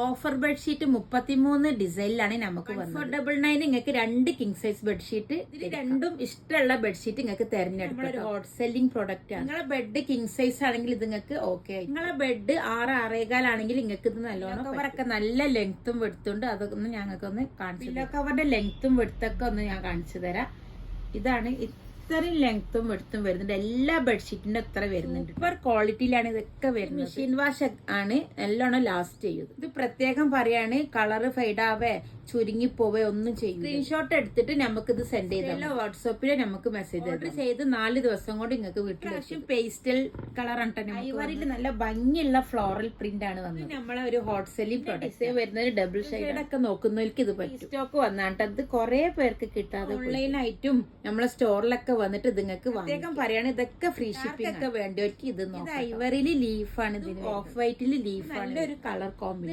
Offer bedsheet 33 ഡിസൈനിലാണ് നമുക്ക് വന്നത്. 499 നിങ്ങൾക്ക് 2 കിങ് സൈസ് ബെഡ്ഷീറ്റ്, ഇതിൽ രണ്ടും ഇഷ്ടമുള്ള ബെഡ്ഷീറ്റ് നിങ്ങൾക്ക് തെരഞ്ഞെടുക്കാം. ഒരു ഹോട്ട് സെല്ലിംഗ് പ്രൊഡക്റ്റ് ആണ്. നിങ്ങളെ ബെഡ് കിങ് സൈസ് ആണെങ്കിൽ ഇത് നിങ്ങൾക്ക് ഓക്കെ. നിങ്ങളെ ബെഡ് 6-6.25 ആണെങ്കിൽ നിങ്ങൾക്ക് ഇത് നല്ലോണം കവറൊക്കെ നല്ല ലെങ്ത്തും വെടുത്തുണ്ട്. അതൊക്കെ ഞങ്ങൾക്ക് ഒന്ന് കാണിച്ചു. പില്ലോ കവറിന്റെ ലെങ്ത്തും വെടുത്തൊക്കെ ഒന്ന് ഞാൻ കാണിച്ചു തരാം. ഇതാണ് ഇത്രയും ലെങ്ത്തും വെടുത്തും വരുന്നുണ്ട്. എല്ലാ ബെഡ്ഷീറ്റിന്റെ അത്ര വരുന്നുണ്ട്. സൂപ്പർ ക്വാളിറ്റിയിലാണ് ഇതൊക്കെ വരുന്നത്. മെഷീൻ വാഷ് ആണ്, നല്ലോണം ലാസ്റ്റ് ചെയ്യും. ഇത് പ്രത്യേകം പറയാണ്, കളറ് ഫെയ്ഡാവേ ചുരുങ്ങി പോവേ ഒന്നും ചെയ്യും. സ്ക്രീൻഷോട്ട് എടുത്തിട്ട് നമുക്ക് ഇത് സെൻഡ് ചെയ്താൽ വാട്സാപ്പില് നമുക്ക് മെസ്സേജ് ഓർഡർ ചെയ്ത് 4 ദിവസം കൊണ്ട് നിങ്ങൾക്ക് വീട്ടിൽ പേസ്റ്റൽ കളറാണ്. ഐവറിൽ നല്ല ഭംഗിയുള്ള ഫ്ലോറൽ പ്രിന്റ് ആണ് വന്നത്. നമ്മളെ ഒരു ഹോട്ട് സെല്ലിംഗ് പ്രൊഡക്ട്സ് വരുന്നത് ഡബിൾ ഷെയ്ഡ് ഒക്കെ നോക്കുന്നവർക്ക് ഇത് പറ്റും. സ്റ്റോക്ക് വന്നാണ്ട് അത് കുറെ പേർക്ക് കിട്ടാതെ ഓൺലൈനായിട്ടും നമ്മളെ സ്റ്റോറിലൊക്കെ വന്നിട്ട് നിങ്ങൾക്ക് പ്രത്യേകം പറയാണ്. ഇതൊക്കെ ഫ്രീ ഷിപ്പിംഗ് ഒക്കെ വേണ്ടവർക്ക് ഇത് നോക്കാം. ഐവറിൽ ലീഫാണ്, ഇതിന് ഓഫ് വൈറ്റിൽ ലീഫാണ്. നല്ലൊരു കളർ കോമ്പിനേഷൻ.